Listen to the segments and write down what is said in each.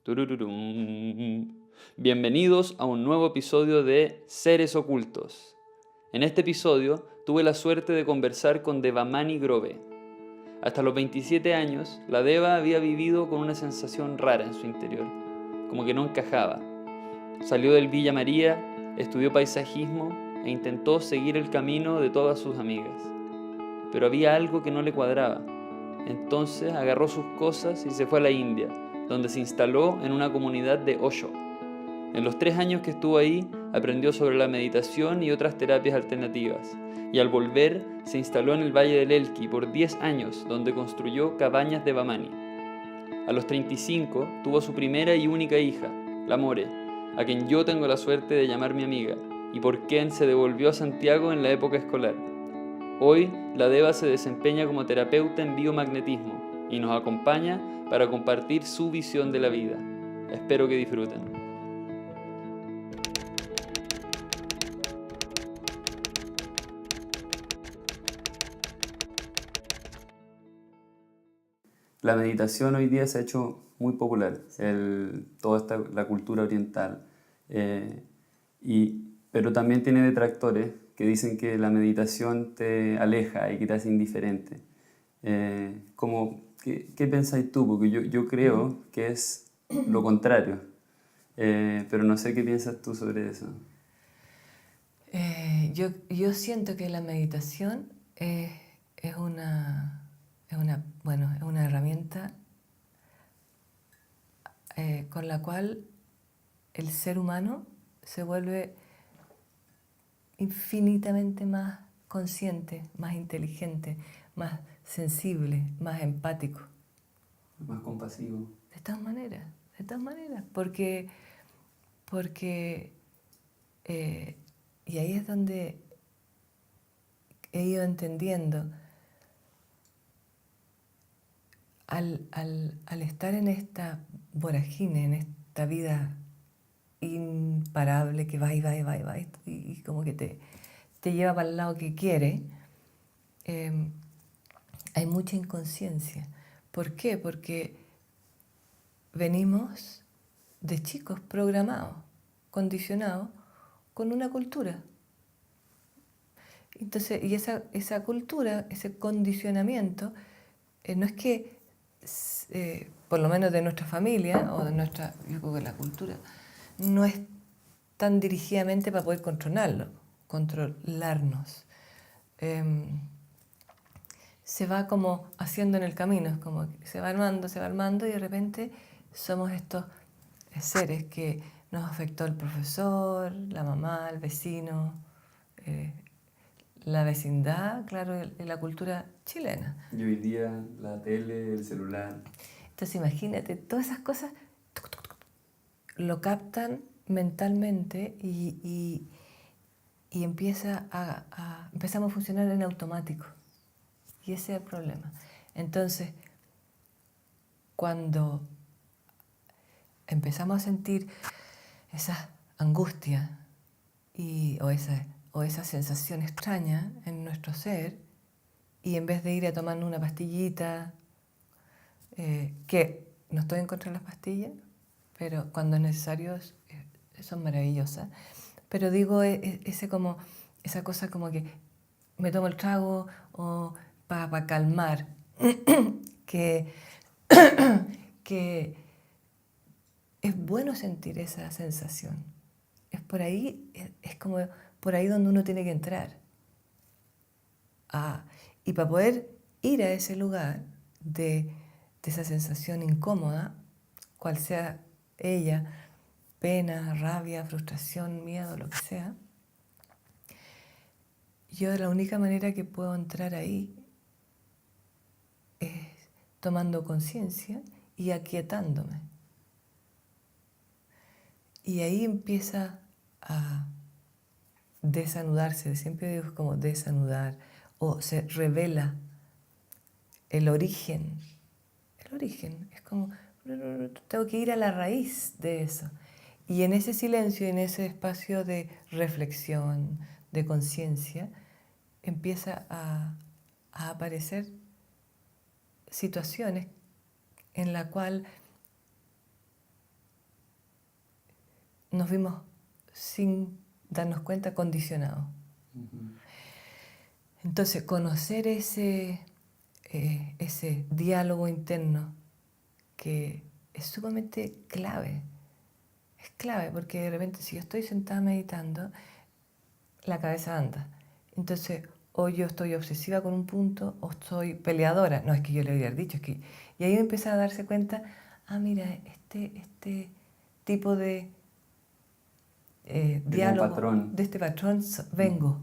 Turururum. Bienvenidos a un nuevo episodio de Seres Ocultos. En este episodio tuve la suerte de conversar con Devamani Grove. Hasta los 27 años, la Deva había vivido con una sensación rara en su interior, como que no encajaba. Salió del Villa María, estudió paisajismo e intentó seguir el camino de todas sus amigas. Pero había algo que no le cuadraba. Entonces agarró sus cosas y se fue a la India, donde se instaló en una comunidad de Osho. En los 3 años que estuvo ahí, aprendió sobre la meditación y otras terapias alternativas. Y al volver, se instaló en el Valle del Elqui por 10 años, donde construyó cabañas de Devamani. A los 35, tuvo su primera y única hija, la More, a quien yo tengo la suerte de llamar mi amiga, y por quien se devolvió a Santiago en la época escolar. Hoy, la Deva se desempeña como terapeuta en biomagnetismo y nos acompaña para compartir su visión de la vida. Espero que disfruten. La meditación hoy día se ha hecho muy popular, toda la cultura oriental, pero también tiene detractores que dicen que la meditación te aleja y que te hace indiferente. ¿Qué pensáis tú? Porque yo creo que es lo contrario, pero no sé qué piensas tú sobre eso. Yo siento que la meditación es una herramienta con la cual el ser humano se vuelve infinitamente más consciente, más inteligente, más sensible, más empático. Más compasivo. De todas maneras, porque y ahí es donde he ido entendiendo, al estar en esta vorágine, en esta vida imparable que va y como que te lleva para el lado que quiere, hay mucha inconsciencia. ¿Por qué? Porque venimos de chicos programados, condicionados con una cultura. Entonces, y esa cultura, ese condicionamiento, no es que, por lo menos de nuestra familia o de nuestra, yo creo que la cultura, no es tan dirigidamente para poder controlarnos. Se va como haciendo en el camino, es como que se va armando y de repente somos estos seres que nos afectó el profesor, la mamá, el vecino, la vecindad, claro, en la cultura chilena. Y hoy día la tele, el celular. Entonces imagínate, todas esas cosas lo captan mentalmente y empezamos a funcionar en automático. Y ese es el problema. Entonces, cuando empezamos a sentir esa angustia o esa sensación extraña en nuestro ser, y en vez de ir a tomar una pastillita, que no estoy en contra de las pastillas, pero cuando es necesario son maravillosas, pero digo esa cosa como que me tomo el trago o para calmar, que, que es bueno sentir esa sensación. Es por ahí, es como por ahí donde uno tiene que entrar. Y para poder ir a ese lugar de esa sensación incómoda, cual sea ella, pena, rabia, frustración, miedo, lo que sea, yo la única manera que puedo entrar ahí es tomando conciencia y aquietándome. Y ahí empieza a desanudarse, siempre digo como desanudar, o se revela el origen. El origen es como, tengo que ir a la raíz de eso. Y en ese silencio, en ese espacio de reflexión, de conciencia, empieza a aparecer situaciones en la cual nos vimos sin darnos cuenta condicionados. Entonces, conocer ese diálogo interno que es sumamente clave. Es clave porque de repente si yo estoy sentada meditando, la cabeza anda. Entonces, o yo estoy obsesiva con un punto o estoy peleadora. No, es que yo le había dicho, es que... Y ahí empieza a darse cuenta, mira, este tipo de diálogo, patrón. de este patrón vengo.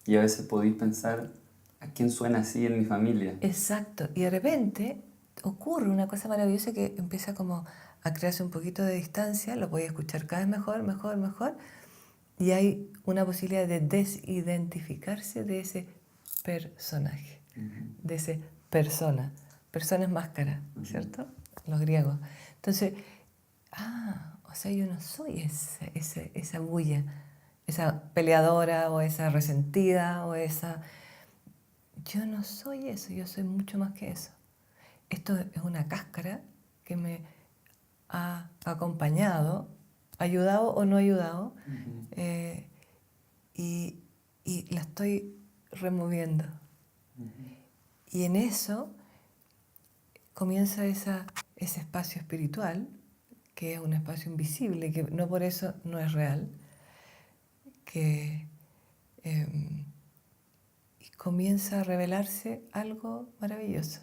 Y a veces podéis pensar, ¿a quién suena así en mi familia? Exacto. Y de repente ocurre una cosa maravillosa que empieza como a crearse un poquito de distancia, lo voy a escuchar cada vez mejor, mejor, mejor. Y hay una posibilidad de desidentificarse de ese personaje, de ese persona. Persona es máscara, ¿cierto? Los griegos. Entonces, o sea, yo no soy esa bulla, esa peleadora o esa resentida o esa... Yo no soy eso, yo soy mucho más que eso. Esto es una cáscara que me ha acompañado, ayudado o no ayudado, y la estoy removiendo. Y en eso comienza ese espacio espiritual, que es un espacio invisible, que no por eso no es real, que y comienza a revelarse algo maravilloso.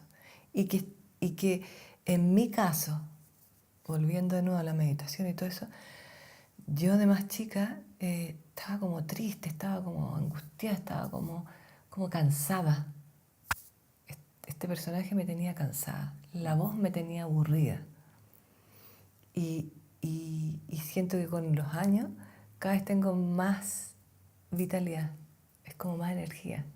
Y que en mi caso, volviendo de nuevo a la meditación y todo eso, yo de más chica estaba como triste, estaba como angustiada, estaba como cansada. Este personaje me tenía cansada, la voz me tenía aburrida. Y siento que con los años cada vez tengo más vitalidad, es como más energía,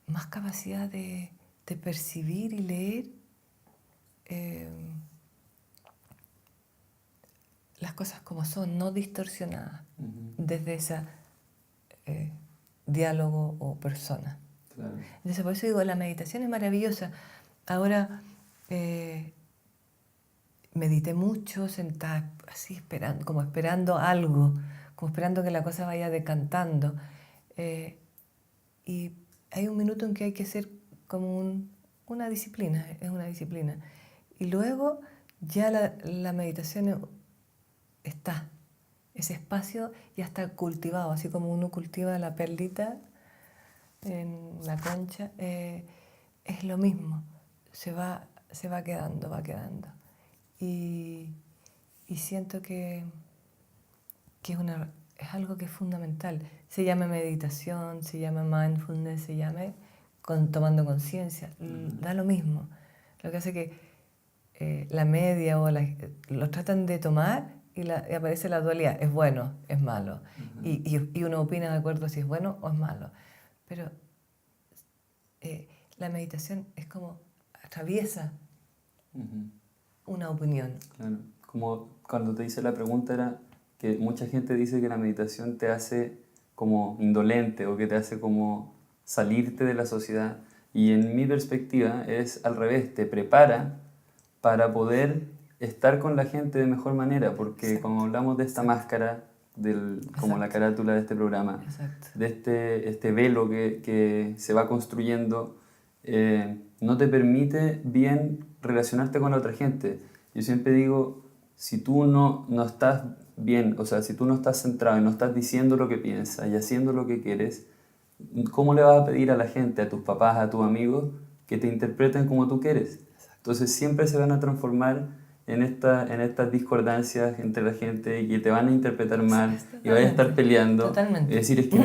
más capacidad de percibir y leer las cosas como son, no distorsionadas desde ese diálogo o persona. Claro. Entonces, por eso digo, la meditación es maravillosa. Ahora medité mucho, sentada así esperando, como esperando algo, como esperando que la cosa vaya decantando. Y hay un minuto en que hay que hacer como una disciplina, es una disciplina. Y luego ya la meditación está, ese espacio ya está cultivado, así como uno cultiva la perlita en la concha, es lo mismo, se va quedando, va quedando. Y siento que es algo que es fundamental. Se llama meditación, se llama mindfulness, se llama tomando conciencia, da lo mismo. Lo que hace que la media o lo tratan de tomar y aparece la dualidad, es bueno, es malo. Y uno opina de acuerdo si es bueno o es malo. Pero la meditación es como atraviesa una opinión. Claro. Como cuando te hice la pregunta era que mucha gente dice que la meditación te hace como indolente o que te hace como salirte de la sociedad. Y en mi perspectiva es al revés, te prepara para poder estar con la gente de mejor manera, porque Exacto. como hablamos de esta máscara, como la carátula de este programa, Exacto. de este velo que se va construyendo, no te permite bien relacionarte con la otra gente. Yo siempre digo, si tú no estás bien, o sea, si tú no estás centrado y no estás diciendo lo que piensas y haciendo lo que quieres, ¿cómo le vas a pedir a la gente, a tus papás, a tus amigos, que te interpreten como tú quieres? Entonces siempre se van a transformar en estas discordancias entre la gente y que te van a interpretar mal y vayas a estar peleando. Totalmente. Es decir, es que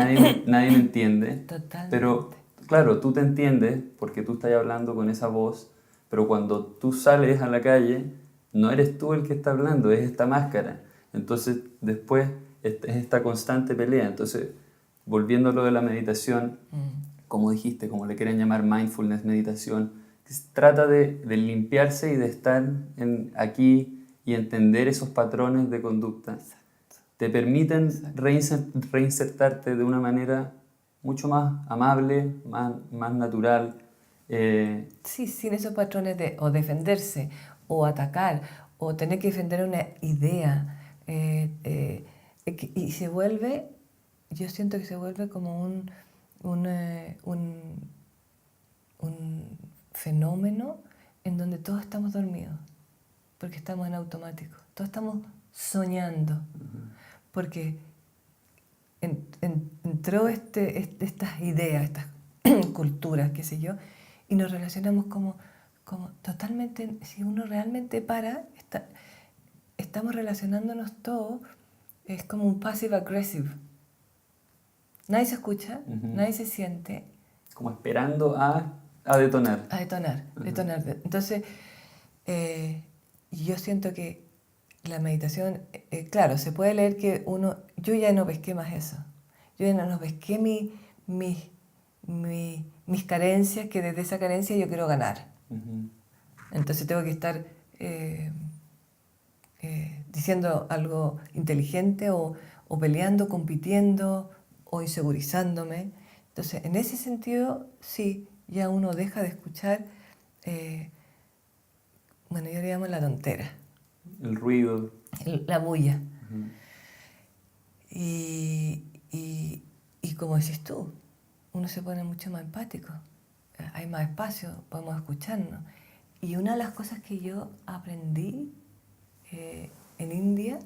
nadie me entiende. Totalmente. Pero claro, tú te entiendes porque tú estás hablando con esa voz, pero cuando tú sales a la calle, no eres tú el que está hablando, es esta máscara. Entonces después es esta constante pelea. Entonces, volviendo a lo de la meditación, como dijiste, como le quieren llamar mindfulness, meditación, trata de limpiarse y de estar aquí y entender esos patrones de conducta. Exacto. Te permiten reinsertarte de una manera mucho más amable, más natural. Sí, sin esos patrones o defenderse o atacar, o tener que defender una idea. Y se vuelve, yo siento que se vuelve como un fenómeno en donde todos estamos dormidos, porque estamos en automático, todos estamos soñando, porque entró estas ideas, estas culturas, qué sé yo, y nos relacionamos como totalmente, si uno realmente estamos relacionándonos todos, es como un passive aggressive. Nadie se escucha, nadie se siente. Como esperando a detonar. A detonar. Entonces, yo siento que la meditación, claro, se puede leer que yo ya no pesqué más eso. Yo ya no pesqué mis carencias, que desde esa carencia yo quiero ganar. Entonces tengo que estar diciendo algo inteligente o peleando, compitiendo o insegurizándome. Entonces, en ese sentido, sí, ya uno deja de escuchar, bueno, yo le llamo la tontera. El ruido. La bulla. Y como decís tú, uno se pone mucho más empático. Hay más espacio, podemos escucharnos. Y una de las cosas que yo aprendí en India,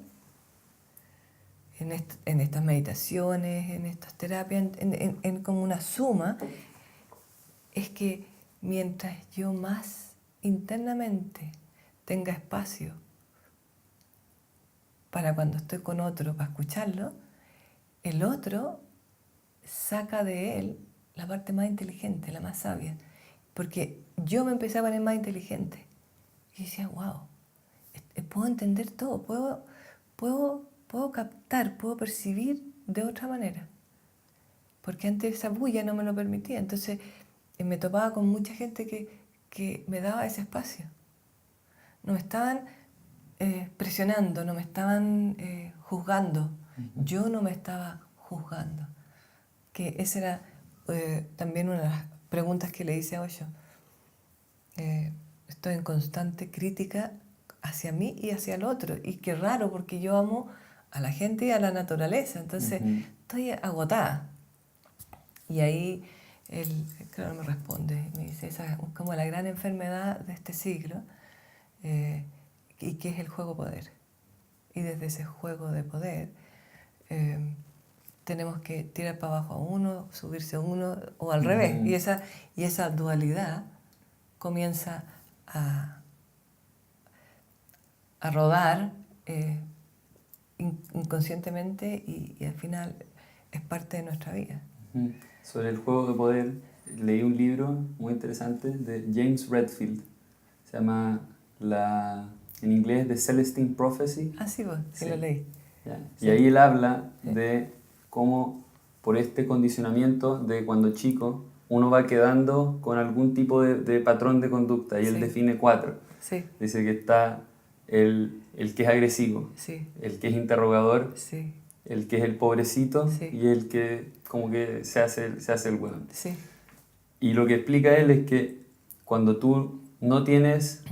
en estas meditaciones, en estas terapias, en como una suma, es que mientras yo más internamente tenga espacio para cuando estoy con otro, para escucharlo, el otro saca de él la parte más inteligente, la más sabia. Porque yo me empecé a poner más inteligente. Y decía, wow, puedo entender todo, puedo captar, puedo percibir de otra manera. Porque antes esa bulla no me lo permitía. Entonces me topaba con mucha gente que me daba ese espacio. No me estaban presionando, no me estaban juzgando. Yo no me estaba juzgando. Que esa era también una de las preguntas que le hice a Osho. Estoy en constante crítica hacia mí y hacia el otro. Y qué raro, porque yo amo a la gente y a la naturaleza. Entonces estoy agotada. Y ahí él, claro, me responde. Me dice, esa es como la gran enfermedad de este siglo. Y que es el juego-poder. Y desde ese juego de poder tenemos que tirar para abajo a uno, subirse a uno, o al revés. Y esa dualidad comienza a rodar inconscientemente y al final es parte de nuestra vida. Sobre el juego de poder, leí un libro muy interesante de James Redfield. Se llama en inglés The Celestine Prophecy. Ah, sí, sí lo leí. Sí. Y ahí él habla de cómo por este condicionamiento de cuando chico uno va quedando con algún tipo de patrón de conducta y él define 4. Sí. Dice que está el que es agresivo, el que es interrogador, el que es el pobrecito y el que como que se hace el bueno. Sí. Y lo que explica él es que cuando tú no tienes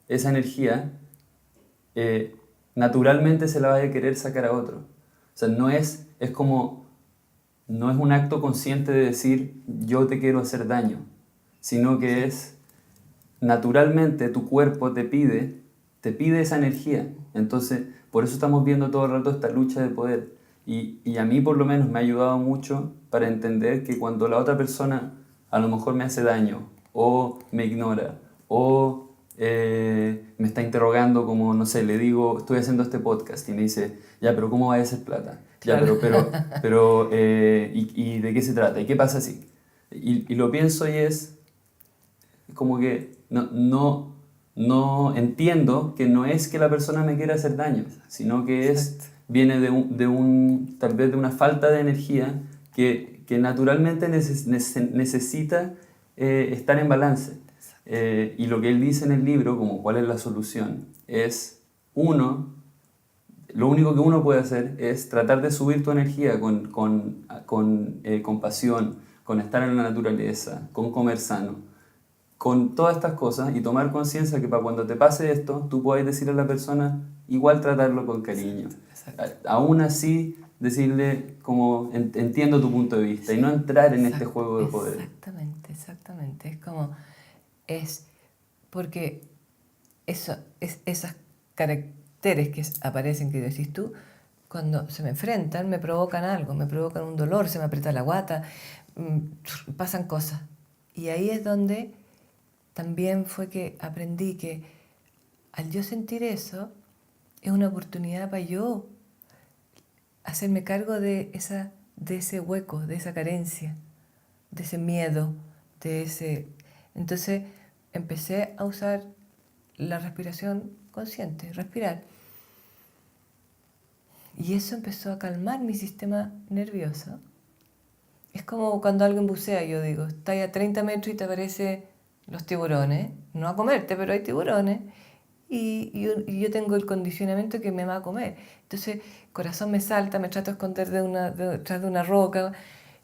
esa energía, naturalmente se la va a querer sacar a otro. O sea, no es un acto consciente de decir yo te quiero hacer daño, sino que es naturalmente tu cuerpo te pide esa energía. Entonces, por eso estamos viendo todo el rato esta lucha de poder. Y a mí por lo menos me ha ayudado mucho para entender que cuando la otra persona a lo mejor me hace daño, o me ignora, o me está interrogando como, no sé, le digo, estoy haciendo este podcast y me dice, ya, pero ¿cómo va a ser plata? Ya, pero ¿y de qué se trata? ¿Y qué pasa si? Y lo pienso y es como que no entiendo que no es que la persona me quiera hacer daño, sino que viene tal vez de una falta de energía que naturalmente necesita estar en balance. Y lo que él dice en el libro, como cuál es la solución, es lo único que uno puede hacer es tratar de subir tu energía con compasión, con estar en la naturaleza, con comer sano. con todas estas cosas y tomar conciencia que para cuando te pase esto, tú puedes decirle a la persona, igual tratarlo con cariño. Exacto. Aún así, decirle como entiendo tu punto de vista y no entrar en este juego de poder. Exactamente, exactamente. Es como, es porque esas caracteres que aparecen, que decís tú, cuando se me enfrentan, me provocan algo, me provocan un dolor, se me aprieta la guata, pasan cosas. Y ahí es donde también fue que aprendí que al yo sentir eso, es una oportunidad para yo hacerme cargo de ese hueco, de esa carencia, de ese miedo, de ese... Entonces empecé a usar la respiración consciente, respirar. Y eso empezó a calmar mi sistema nervioso. Es como cuando alguien bucea, yo digo, está ahí a 30 metros y te aparecen los tiburones, no a comerte, pero hay tiburones, y yo tengo el condicionamiento que me va a comer. Entonces, el corazón me salta, me trato de esconder detrás de una roca,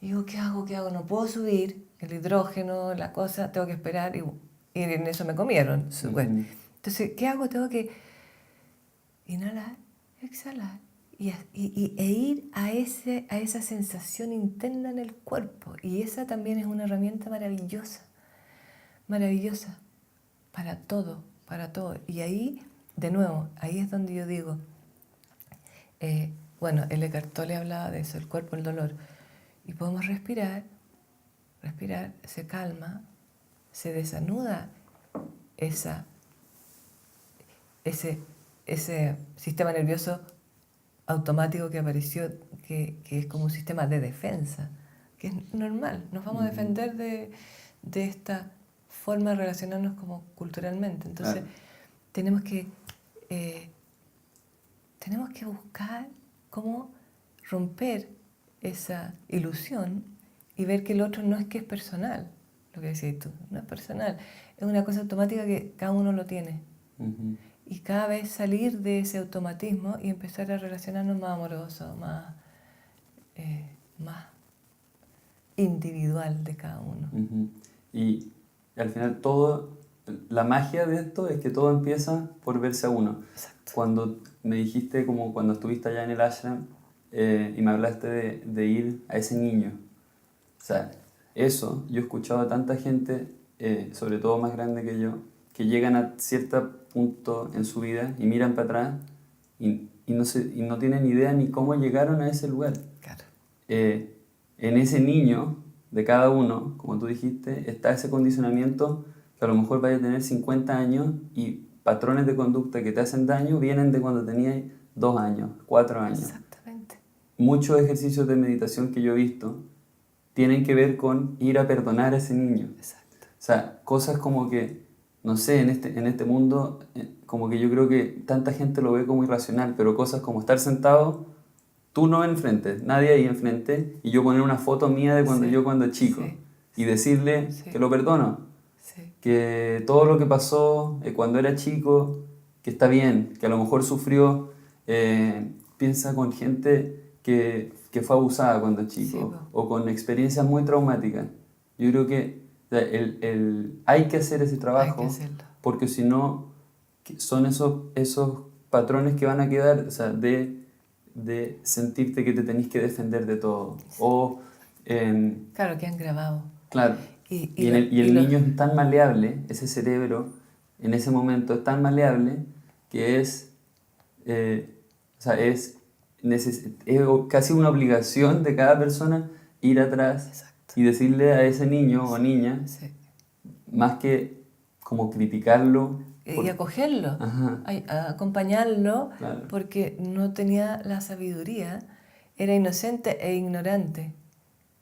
y digo, ¿qué hago? ¿Qué hago? No puedo subir, el hidrógeno, la cosa, tengo que esperar, y en eso me comieron. Bueno, entonces, ¿qué hago? Tengo que inhalar, exhalar e ir a esa sensación interna en el cuerpo. Y esa también es una herramienta maravillosa, maravillosa para todo, para todo. Y ahí, de nuevo, ahí es donde yo digo, bueno, el Eckhart Tolle hablaba de eso, el cuerpo, el dolor. Y podemos respirar, respirar, se calma, se desanuda esa, ese sistema nervioso automático que apareció, que es como un sistema de defensa, que es normal. Nos vamos a defender de esta forma de relacionarnos como culturalmente. Entonces, Claro. tenemos que, eh, tenemos que buscar cómo romper esa ilusión y ver que el otro no es que es personal, lo que decías tú, no es personal, es una cosa automática que cada uno lo tiene. Y cada vez salir de ese automatismo y empezar a relacionarnos más amoroso, más individual de cada uno. Y al final la magia de esto es que todo empieza por verse a uno. Exacto. Cuando me dijiste, como cuando estuviste allá en el ashram, y me hablaste de ir a ese niño. O sea, eso, yo he escuchado a tanta gente, sobre todo más grande que yo, que llegan a cierto punto en su vida y miran para atrás y no tienen idea ni cómo llegaron a ese lugar. Claro. En ese niño de cada uno, como tú dijiste, está ese condicionamiento que a lo mejor vaya a tener 50 años y patrones de conducta que te hacen daño vienen de cuando tenías 2 años, 4 años. Exactamente. Muchos ejercicios de meditación que yo he visto tienen que ver con ir a perdonar a ese niño. Exacto. O sea, cosas como que, no sé, en este mundo, como que yo creo que tanta gente lo ve como irracional, pero cosas como estar sentado, tú no enfrente, nadie ahí enfrente, y yo poner una foto mía de cuando yo cuando chico, y decirle que lo perdono, que todo lo que pasó cuando era chico, que está bien, que a lo mejor sufrió, piensa con gente que fue abusada cuando chico, o con experiencias muy traumáticas. Yo creo que hay que hacer ese trabajo, porque si no, son esos patrones que van a quedar, o sea, de sentirte que te tenés que defender de todo. O, claro, que han grabado. claro. Y el niño es tan maleable, ese cerebro, en ese momento es tan maleable que o sea, es casi una obligación de cada persona ir atrás. Exacto. Y decirle a ese niño o niña, más que como criticarlo. Y acogerlo, acompañarlo, claro, porque no tenía la sabiduría, era inocente e ignorante.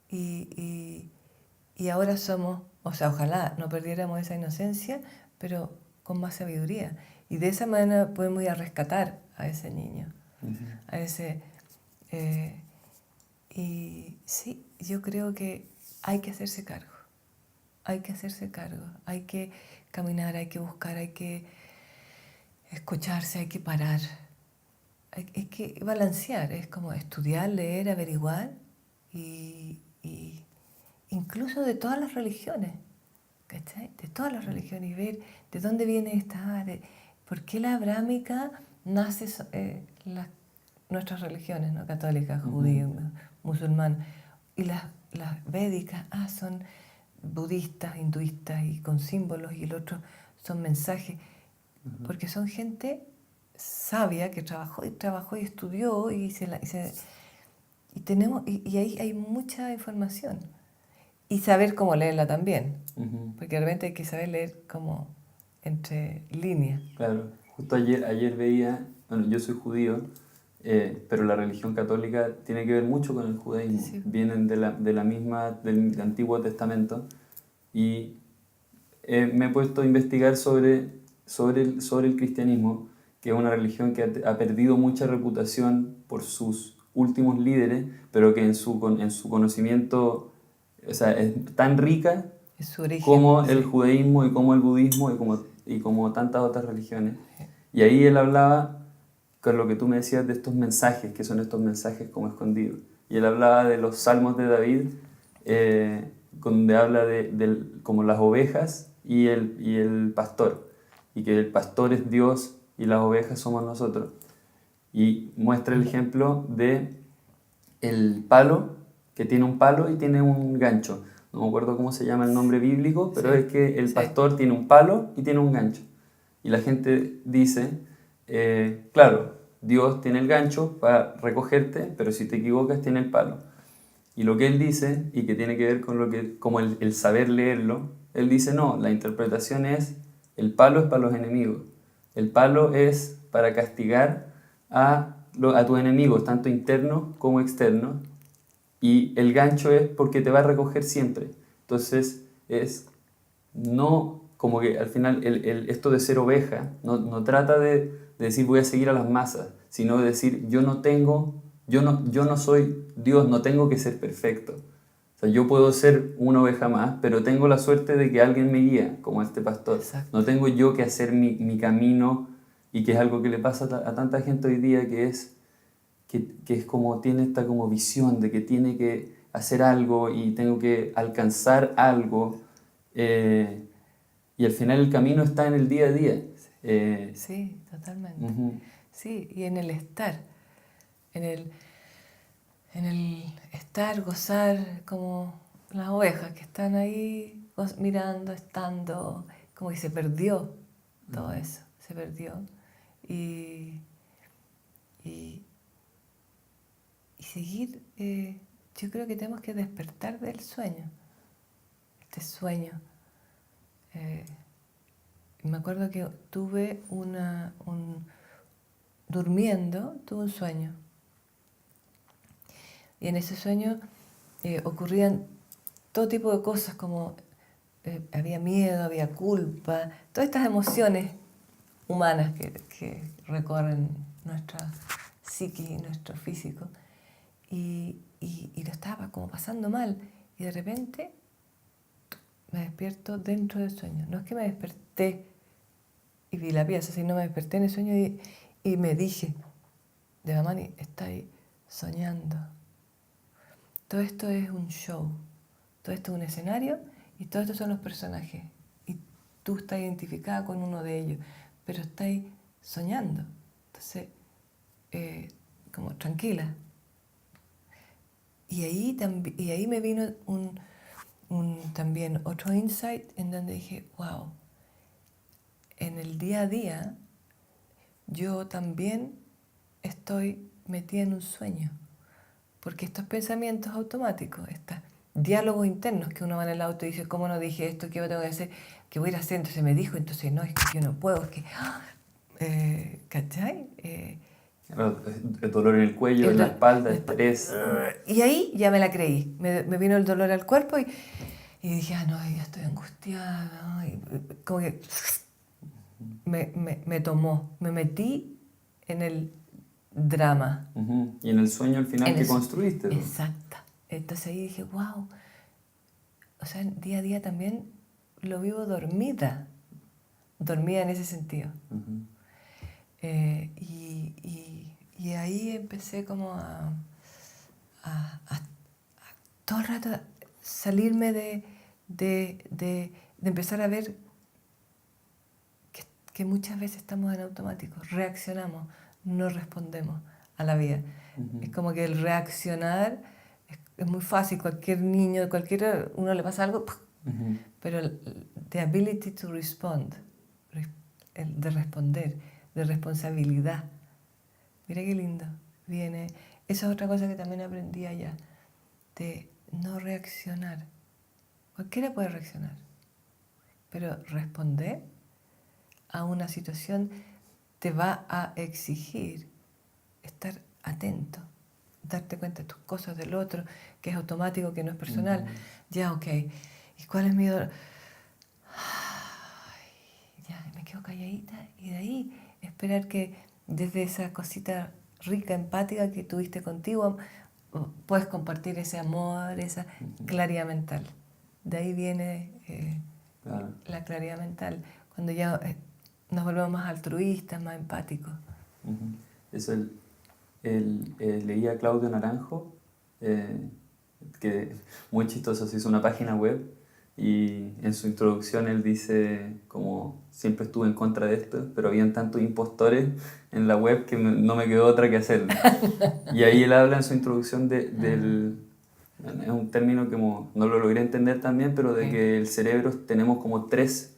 Y ahora somos, o sea, ojalá no perdiéramos esa inocencia, pero con más sabiduría. Y de esa manera podemos ir a rescatar a ese niño, a ese... y sí, yo creo que hay que hacerse cargo, hay que hacerse cargo, hay que caminar, hay que buscar, hay que escucharse, hay que parar, hay que balancear, es como estudiar, leer, averiguar y incluso de todas las religiones. ¿cachai? De todas las religiones y ver de dónde viene esta, por qué la abrámica nace nuestras religiones, ¿no? Católicas, judías, musulmanas, y las védicas, son budistas, hinduistas y con símbolos, y el otro son mensajes, porque son gente sabia que trabajó y estudió y tenemos y ahí hay mucha información y saber cómo leerla también, porque realmente hay que saber leer como entre líneas. Claro, justo ayer veía, bueno, yo soy judío, pero la religión católica tiene que ver mucho con el judaísmo, Sí. vienen de la misma, del Antiguo Testamento, y me he puesto a investigar sobre el cristianismo, que es una religión que ha perdido mucha reputación por sus últimos líderes, pero que en su conocimiento, o sea, es tan rica Es su origen, como el sí. judaísmo y como el budismo y como tantas otras religiones. Y ahí él hablaba con lo que tú me decías de estos mensajes, que son estos mensajes como escondidos. Y él hablaba de los salmos de David, donde habla de como las ovejas y el pastor, y que el pastor es Dios y las ovejas somos nosotros. Y muestra el ejemplo de el palo, que tiene un palo y tiene un gancho. No me acuerdo cómo se llama el nombre bíblico, pero Sí, es que el sí. pastor tiene un palo y tiene un gancho. Y la gente dice, claro, Dios tiene el gancho para recogerte, pero si te equivocas tiene el palo. Y lo que él dice, y que tiene que ver con como el saber leerlo, él dice, no, la interpretación es, el palo es para los enemigos. El palo es para castigar a tus enemigos, tanto internos como externos, y el gancho es porque te va a recoger siempre. Entonces es no como que al final esto de ser oveja no trata de decir voy a seguir a las masas, sino de decir yo no soy Dios, no tengo que ser perfecto. O sea, yo puedo ser una oveja más, pero tengo la suerte de que alguien me guía, como este pastor. Exacto. No tengo yo que hacer mi camino, y que es algo que le pasa a tanta gente hoy día, que es como tiene esta como visión de que tiene que hacer algo y tengo que alcanzar algo, y al final el camino está en el día a día. Sí, totalmente. Ujú. Sí, y en el estar, en el estar, gozar como las ovejas que están ahí mirando, estando, como que se perdió todo eso, se perdió. Y, y, y seguir, yo creo que tenemos que despertar del sueño, este sueño. Me acuerdo que tuve durmiendo, tuve un sueño. Y en ese sueño ocurrían todo tipo de cosas, como había miedo, había culpa, todas estas emociones humanas que recorren nuestra psiquis y nuestro físico. Y lo estaba como pasando mal. Y de repente me despierto dentro del sueño. No es que me desperté y vi la pieza, sino me desperté en el sueño y me dije, Devamani, estáis soñando. Todo esto es un show, todo esto es un escenario y todos estos son los personajes. Y tú estás identificada con uno de ellos, pero estáis soñando. Entonces, como tranquila. Y ahí me vino también otro insight en donde dije, wow, en el día a día yo también estoy metida en un sueño. Porque estos pensamientos automáticos, estos diálogos internos que uno va en el auto y dice, ¿cómo no dije esto? ¿Qué tengo que hacer? ¿Qué voy a ir a hacer? Entonces me dijo, entonces no, es que yo no puedo, es que... ¿cachai? El dolor en el cuello, en la espalda, estrés. Y ahí ya me la creí. Me vino el dolor al cuerpo y dije, no, ya estoy angustiada. ¿No? Y como que me tomó, me metí en el drama. Y en el sueño al final que construiste. Exacto. Entonces ahí dije, wow. O sea, día a día también lo vivo dormida. Dormida en ese sentido. Y ahí empecé como a todo el rato salirme de de empezar a ver que muchas veces estamos en automático, reaccionamos, no respondemos a la vida. Es como que el reaccionar es muy fácil, cualquier niño, uno le pasa algo, pero the ability to respond, el de responder, de responsabilidad. Mira qué lindo. Viene. Esa es otra cosa que también aprendí allá, de no reaccionar. Cualquiera puede reaccionar, pero responder a una situación te va a exigir estar atento, darte cuenta de tus cosas, del otro, que es automático, que no es personal. Ya, ok. ¿Y cuál es mi dolor? Ya, me quedo calladita y de ahí esperar que desde esa cosita rica, empática que tuviste contigo, puedes compartir ese amor, esa claridad mental. De ahí viene Claro. la claridad mental, cuando ya nos volvemos más altruistas, más empáticos. Eso leí a Claudio Naranjo, que muy chistoso, se hizo una página web y en su introducción él dice como siempre estuve en contra de esto, pero habían tantos impostores en la web que no me quedó otra que hacerlo. Y ahí él habla en su introducción del... Es un término que no lo logré entender también, pero de que el cerebro tenemos como 3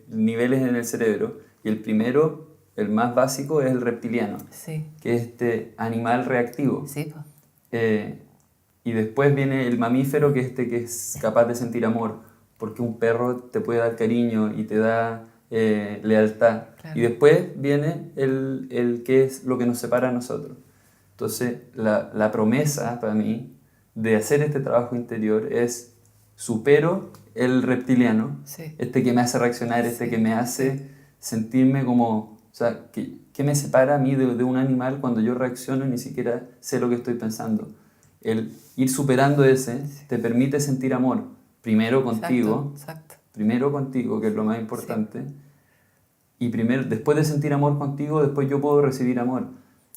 niveles en el cerebro. Y el primero, el más básico, es el reptiliano, Sí. que es este animal reactivo. Sí, pues. Y después viene el mamífero, que es este que es capaz de sentir amor, porque un perro te puede dar cariño y te da lealtad. Claro. Y después viene el que es lo que nos separa a nosotros. Entonces, la promesa para mí de hacer este trabajo interior es supero el reptiliano, Sí. este que me hace reaccionar, este Sí, que me hace sentirme como... O sea, ¿qué me separa a mí de un animal cuando yo reacciono y ni siquiera sé lo que estoy pensando? El ir superando ese te permite sentir amor, primero contigo, Exacto. primero contigo, que es lo más importante, y después de sentir amor contigo, después yo puedo recibir amor.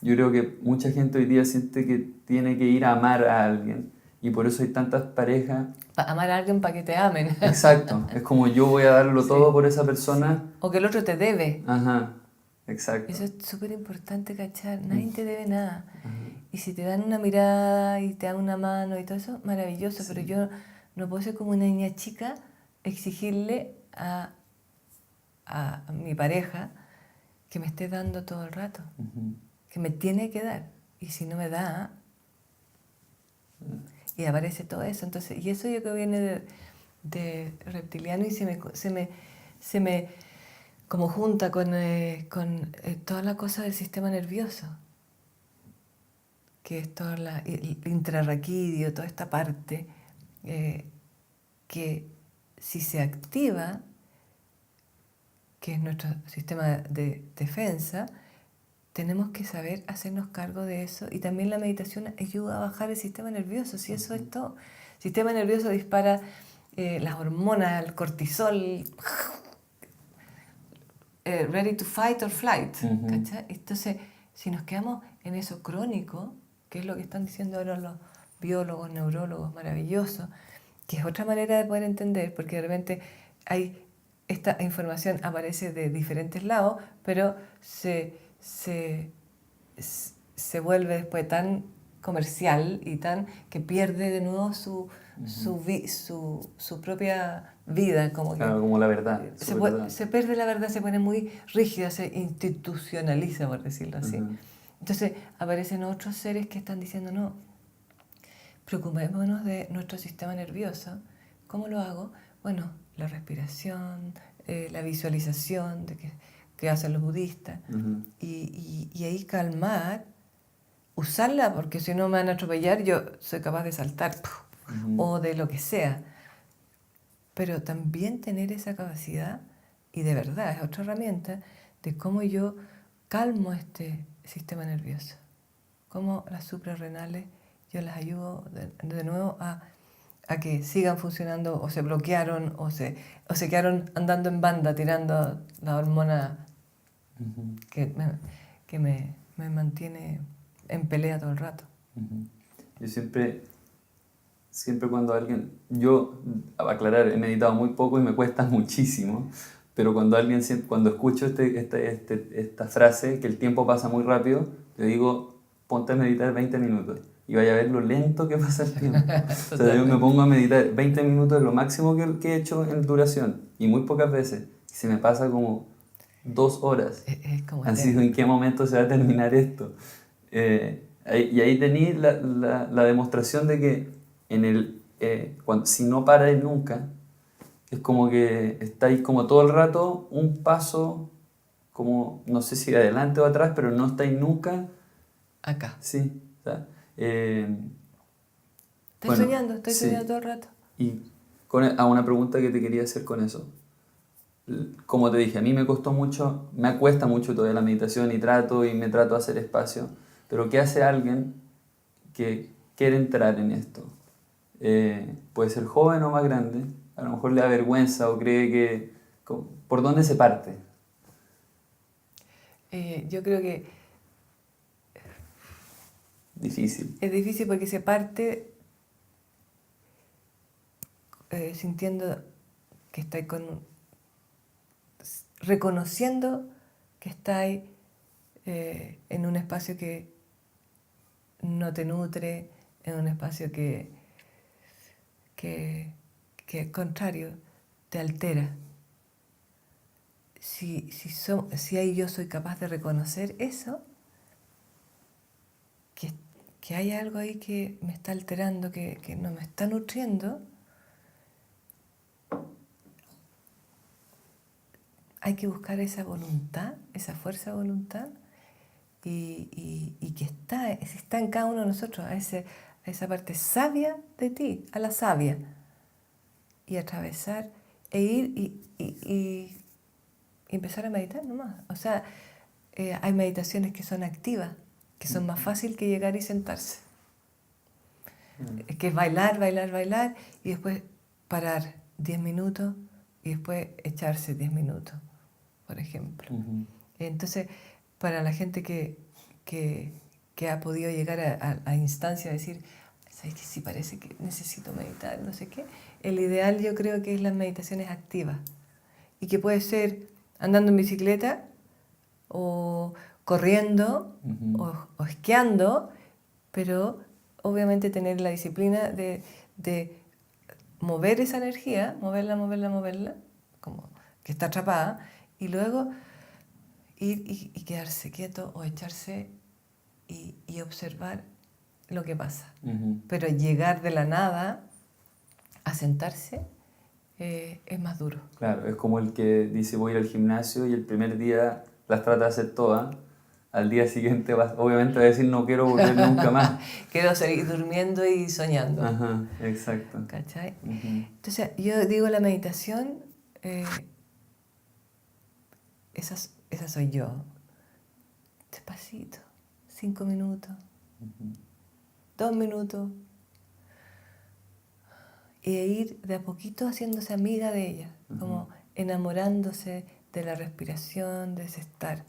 Yo creo que mucha gente hoy día siente que tiene que ir a amar a alguien, y por eso hay tantas parejas. Amar a alguien para que te amen. Exacto, es como yo voy a darlo todo por esa persona. Sí. O que el otro te debe. Ajá, exacto. Eso es súper importante, ¿cachar? Nadie te debe nada. Y si te dan una mirada y te dan una mano y todo eso, maravilloso. Pero yo no puedo ser como una niña chica exigirle a mi pareja que me esté dando todo el rato. Que me tiene que dar. Y si no me da, y aparece todo eso. Entonces, y eso yo creo que viene de reptiliano y se me como junta con toda la cosa del sistema nervioso, que es todo el intrarraquídeo, toda esta parte que si se activa, que es nuestro sistema de defensa, tenemos que saber hacernos cargo de eso, y también la meditación ayuda a bajar el sistema nervioso, si eso es todo. El sistema nervioso dispara las hormonas, el cortisol, ready to fight or flight, ¿cachai? Entonces, si nos quedamos en eso crónico, que es lo que están diciendo ahora los biólogos, neurólogos maravillosos, que es otra manera de poder entender, porque de repente esta información aparece de diferentes lados, pero se vuelve después tan comercial y tan que pierde de nuevo su propia vida. Claro, como la verdad. Se pierde la verdad, se pone muy rígida, se institucionaliza, por decirlo así. Entonces aparecen otros seres que están diciendo, no, preocupémonos de nuestro sistema nervioso. ¿Cómo lo hago? Bueno, la respiración, la visualización que hacen los budistas, y ahí calmar, usarla, porque si no me van a atropellar, yo soy capaz de saltar, o de lo que sea. Pero también tener esa capacidad, y de verdad es otra herramienta, de cómo yo calmo este sistema nervioso. Cómo las suprarrenales yo las ayudo de nuevo a que sigan funcionando, o se bloquearon, o se quedaron andando en banda, tirando la hormona que me mantiene en pelea todo el rato. Yo siempre siempre cuando alguien, yo, a aclarar, he meditado muy poco y me cuesta muchísimo, pero cuando alguien, cuando escucho esta frase, que el tiempo pasa muy rápido, le digo, ponte a meditar 20 minutos y vaya a ver lo lento que pasa el tiempo. O sea, yo me pongo a meditar 20 minutos, es lo máximo que he hecho en duración, y muy pocas veces. Y se me pasa como 2 horas. Es como Así, eterno. ¿en qué momento se va a terminar esto? Y ahí tenéis la demostración de que si no paráis nunca, es como que estáis como todo el rato un paso, como no sé si adelante o atrás, pero no estáis nunca. Acá. Sí, o sea, Estoy bueno, estoy soñando sí. todo el rato. Y a una pregunta que te quería hacer con eso. Como te dije, a mí me costó mucho, me cuesta mucho todavía la meditación y me trato de hacer espacio, pero ¿qué hace alguien que quiere entrar en esto? Puede ser joven o más grande, a lo mejor le da vergüenza o cree que... ¿Por dónde se parte? Yo creo que Difícil. es difícil porque se parte sintiendo que estáis reconociendo que estáis en un espacio que no te nutre, en un espacio que, que al contrario, te altera. Si ahí yo soy capaz de reconocer eso, que, que hay algo ahí que me está alterando, que no me está nutriendo, hay que buscar esa voluntad, esa fuerza de voluntad, y que está en cada uno de nosotros, a esa parte sabia de ti, a la sabia, y atravesar e ir y empezar a meditar nomás. O sea, hay meditaciones que son activas, que son más fáciles que llegar y sentarse. Que es bailar, bailar, bailar, y después parar 10 minutos y después echarse 10 minutos, por ejemplo. Entonces, para la gente que ha podido llegar a instancia de decir, ¿sabes qué? Sí, parece que necesito meditar, no sé qué. El ideal yo creo que es las meditaciones activas. Y que puede ser andando en bicicleta, o corriendo, o esquiando, pero obviamente tener la disciplina de mover esa energía, moverla, como que está atrapada, y luego ir y quedarse quieto o echarse y observar lo que pasa. Pero llegar de la nada a sentarse es más duro. Claro, es como el que dice voy a ir al gimnasio y el primer día las trata de hacer todas, al día siguiente obviamente va a decir no quiero volver nunca más. Quiero seguir durmiendo y soñando. Ajá, exacto. ¿Cachai? Entonces, yo digo la meditación, esa soy yo. Despacito, 5 minutos, 2 minutos, y ir de a poquito haciéndose amiga de ella, como enamorándose de la respiración, de ese estar,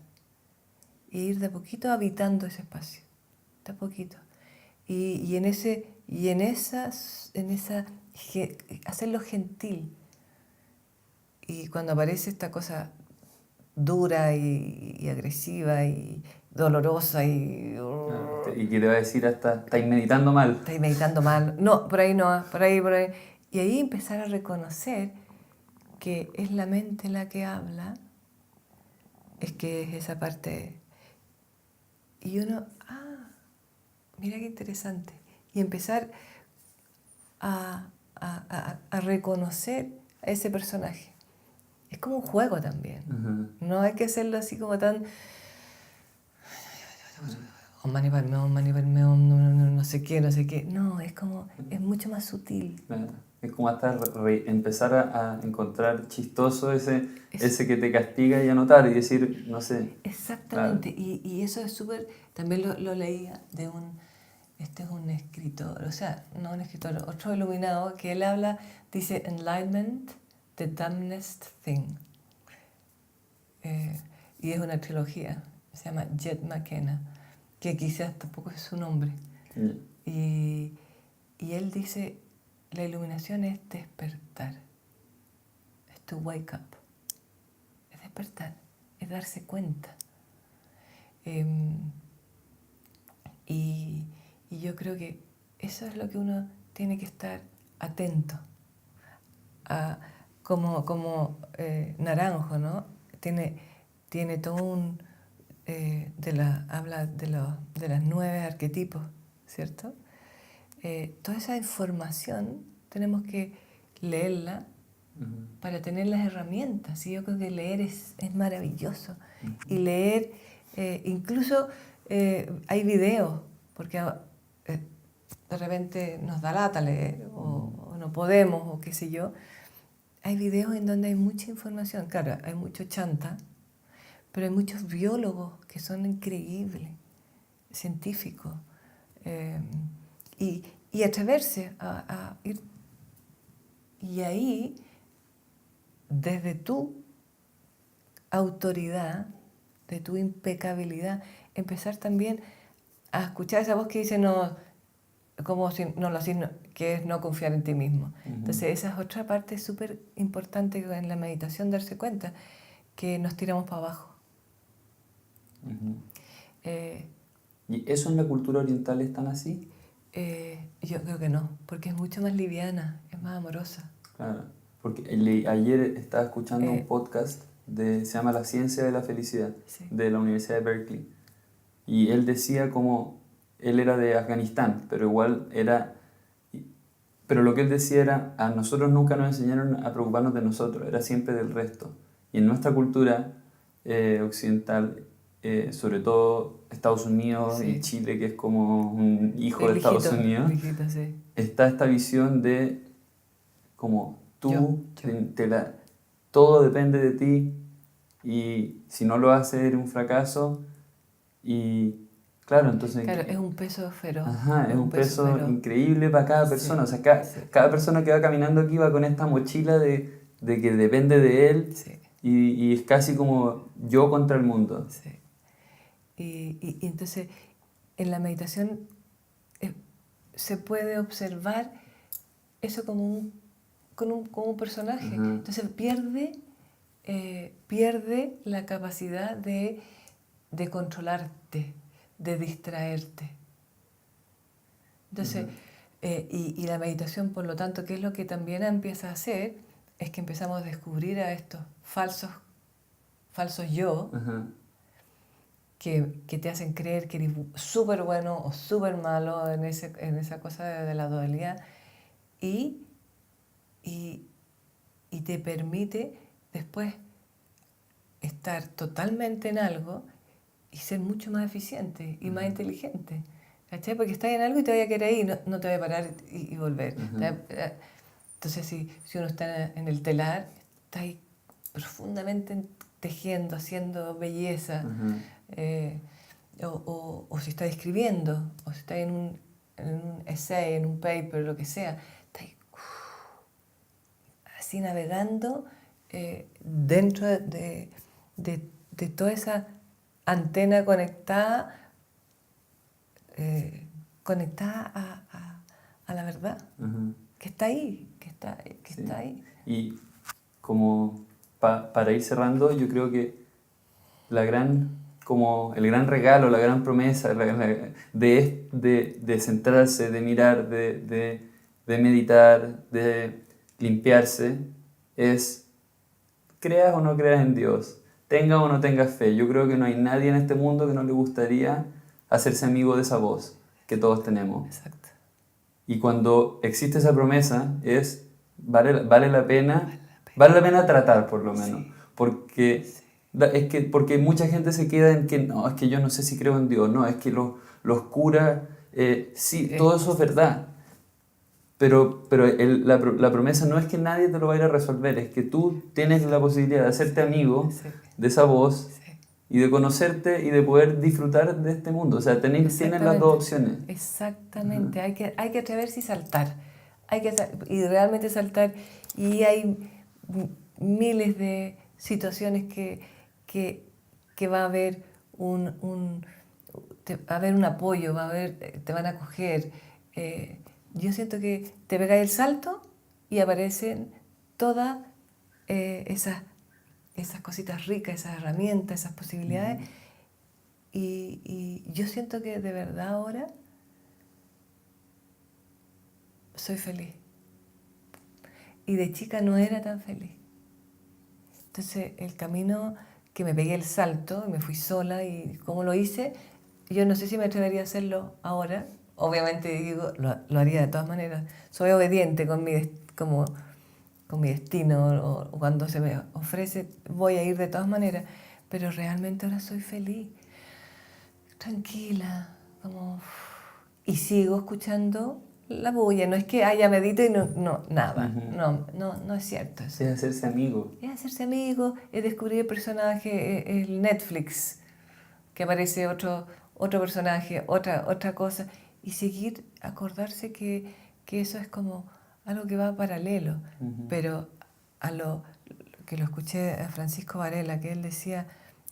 y ir de a poquito habitando ese espacio, de a poquito. Y en esa, hacerlo gentil. Y cuando aparece esta cosa dura y agresiva y dolorosa Y que te va a decir hasta, estáis meditando mal. estáis meditando mal, no, por ahí no, por ahí. Y ahí empezar a reconocer que es la mente la que habla, es que es esa parte. Y uno, mira qué interesante. Y empezar a reconocer a ese personaje. Es como un juego también. No hay que hacerlo así como tan... Mani Padme Hum, no sé qué, no sé qué. No, es como, es mucho más sutil. Claro. Es como hasta empezar a encontrar chistoso ese que te castiga y anotar y decir, no sé. Exactamente. Claro. Y eso es súper... También lo leía de este es un escritor, o sea, no un escritor, otro iluminado, que él habla, dice, enlightenment, the dumbest thing. Y es una trilogía, se llama Jet McKenna, que quizás tampoco es su nombre. Y él dice, la iluminación es despertar, es to wake up, es despertar, es darse cuenta. Y yo creo que eso es lo que uno tiene que estar atento a, como Naranjo, ¿no? Tiene todo un... habla de las 9 arquetipos, ¿cierto? Toda esa información tenemos que leerla para tener las herramientas. Y yo creo que leer es maravilloso. Y leer, incluso hay videos, porque de repente nos da lata leer, o no podemos, o qué sé yo. Hay videos en donde hay mucha información. Claro, hay mucho chanta, pero hay muchos biólogos que son increíbles, científicos. Y atreverse a ir. Y ahí, desde tu autoridad, de tu impecabilidad, empezar también a escuchar esa voz que dice no, como si no lo hacís, que es no confiar en ti mismo. Entonces esa es otra parte súper importante en la meditación, darse cuenta que nos tiramos para abajo. ¿Y eso en la cultura oriental es tan así? Yo creo que no, porque es mucho más liviana, es más amorosa. Claro, porque ayer estaba escuchando un podcast se llama La Ciencia de la Felicidad, Sí. de la Universidad de Berkeley. Y él decía como, él era de Afganistán, pero igual era... Pero lo que él decía era, a nosotros nunca nos enseñaron a preocuparnos de nosotros, era siempre del resto. Y en nuestra cultura occidental, sobre todo Estados Unidos y Chile, que es como un hijo de Estados Unidos, sí. está esta visión de como tú, Yo. todo depende de ti y si no lo haces eres un fracaso y claro, entonces... Claro, es un peso feroz. Ajá, es un peso feroz. increíble para cada persona. Sí, O sea, sí. cada persona que va caminando aquí va con esta mochila de que depende de él Sí. y es casi como yo contra el mundo. Sí. Y entonces en la meditación se puede observar eso como un personaje. Entonces pierde la capacidad de controlarte, de distraerte. Entonces, y la meditación, por lo tanto, ¿qué es lo que también empieza a hacer? Es que empezamos a descubrir a estos falsos yo que te hacen creer que eres súper bueno o súper malo en esa cosa de la dualidad y te permite después estar totalmente en algo y ser mucho más eficiente y más inteligente. ¿Cachai? Porque estás en algo y te vaya a quedar ahí, no te vaya a parar y volver. Entonces, si uno está en el telar, está ahí profundamente tejiendo, haciendo belleza. O si está escribiendo, o si está en un essay, en un paper, lo que sea, está ahí así navegando dentro de toda esa antena conectada a la verdad, que está ahí, que está ahí. Y como para ir cerrando, yo creo que como el gran regalo, la gran promesa de centrarse, de mirar, de meditar, de limpiarse, es creas o no creas en Dios, tenga o no tengas fe. Yo creo que no hay nadie en este mundo que no le gustaría hacerse amigo de esa voz que todos tenemos. Exacto. Y cuando existe esa promesa, vale la pena tratar por lo menos. Sí. Porque, porque mucha gente se queda en que no, es que yo no sé si creo en Dios, no, es que los curas, sí, todo eso es verdad. Pero la promesa no es que nadie te lo va a ir a resolver, es que tú tienes la posibilidad de hacerte amigo de esa voz y de conocerte y de poder disfrutar de este mundo. O sea, tienes las dos opciones. Exactamente, hay que atreverse y saltar. Y realmente saltar. Y hay miles de situaciones que va a haber va a haber un apoyo, te van a acoger. yo siento que te pegáis el salto y aparecen todas esas cositas ricas, esas herramientas, esas posibilidades. Y yo siento que de verdad ahora soy feliz. Y de chica no era tan feliz. Entonces el camino que me pegué el salto, y me fui sola, y cómo lo hice, yo no sé si me atrevería a hacerlo ahora. Obviamente digo, lo haría de todas maneras. Soy obediente con mi destino, o cuando se me ofrece voy a ir de todas maneras, pero realmente ahora soy feliz, tranquila, y sigo escuchando la bulla. No es que haya medito y no nada. No es cierto eso. Es hacerse amigo. Es hacerse amigo, es descubrir el personaje, el Netflix, que aparece otro personaje, otra cosa, y seguir, acordarse que eso es como algo que va paralelo. Pero a lo que lo escuché a Francisco Varela, que él decía,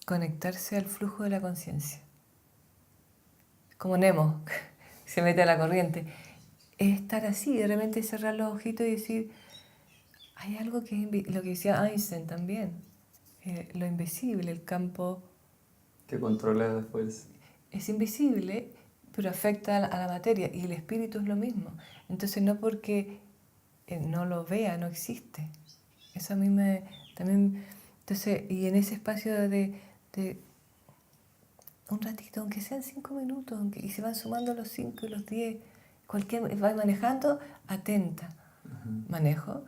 conectarse al flujo de la conciencia. Como Nemo, se mete a la corriente. Es estar así, de repente cerrar los ojitos y decir, hay algo que es lo que decía Einstein también, lo invisible, el campo que controla después. Es invisible, pero afecta a la materia, y el espíritu es lo mismo. Entonces no porque no lo vea, no existe. Eso a mí también... Entonces, y en ese espacio de un ratito, aunque sean 5 minutos, y se van sumando los 5 y los 10, va manejando, atenta. Manejo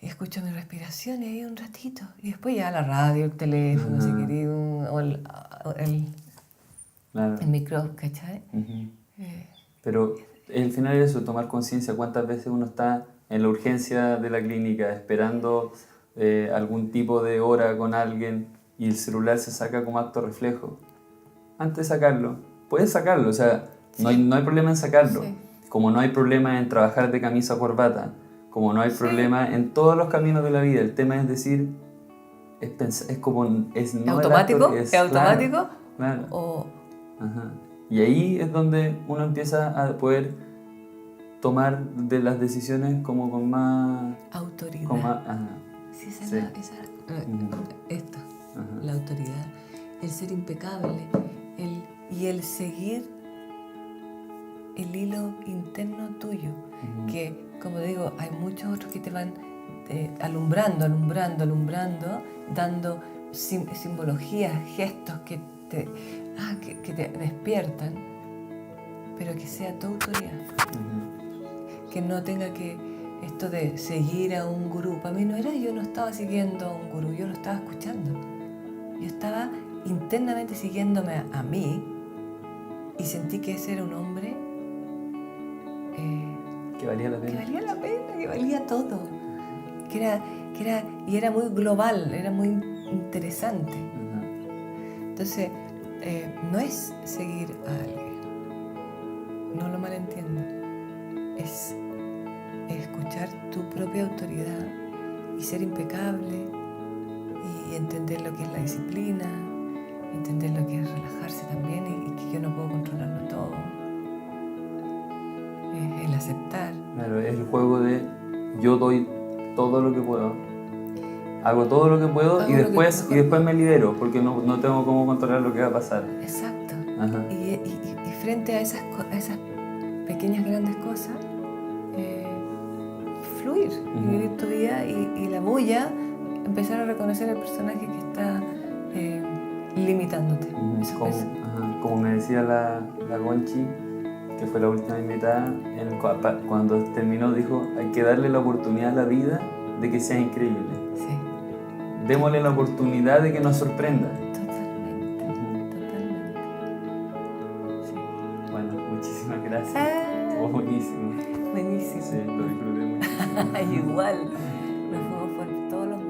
y escucho mi respiración, y ahí un ratito, y después ya la radio, el teléfono, si queréis, o el micro, ¿cachai? Pero al final es eso, tomar conciencia. ¿Cuántas veces uno está en la urgencia de la clínica esperando algún tipo de hora con alguien y el celular se saca como acto reflejo? Antes de sacarlo, puedes sacarlo, o sea, no hay problema en sacarlo. Sí. Como no hay problema en trabajar de camisa a corbata, como no hay problema en todos los caminos de la vida. El tema es decir, es como... ¿Es no automático? ¿Es automático? Claro. Y ahí es donde uno empieza a poder tomar de las decisiones como con más... autoridad. Sí, esto, la autoridad. El ser impecable, y el seguir el hilo interno tuyo, que, como digo, hay muchos otros que te van alumbrando, dando simbologías, gestos que te despiertan, pero que sea tu autoridad. Que no tenga que esto de seguir a un gurú. Para mí yo no estaba siguiendo a un gurú, yo lo estaba escuchando. Yo estaba internamente siguiéndome a mí, y sentí que ese era un hombre que valía la pena, que valía todo, y era muy global, era muy interesante. Entonces, no es seguir a alguien, no lo malentiendas, es escuchar tu propia autoridad y ser impecable, y entender lo que es la disciplina, entender lo que es relajarse también, y que yo no puedo controlarlo todo. El aceptar. Claro, es el juego de yo doy todo lo que puedo, hago todo lo que puedo, y después me libero, porque no tengo cómo controlar lo que va a pasar. Exacto. Y frente a esas pequeñas, grandes cosas, fluir, vivir tu vida, y la bulla, empezar a reconocer el personaje que está limitándote. Como me decía la Gonchi, que fue la última invitada, cuando terminó dijo, hay que darle la oportunidad a la vida de que sea increíble. Sí. Démosle la oportunidad de que nos sorprenda. Totalmente. Sí. Bueno, muchísimas gracias. Buenísimo. Buenísimo. Sí, lo disfruté muchísimo. Igual, nos fuimos por todos los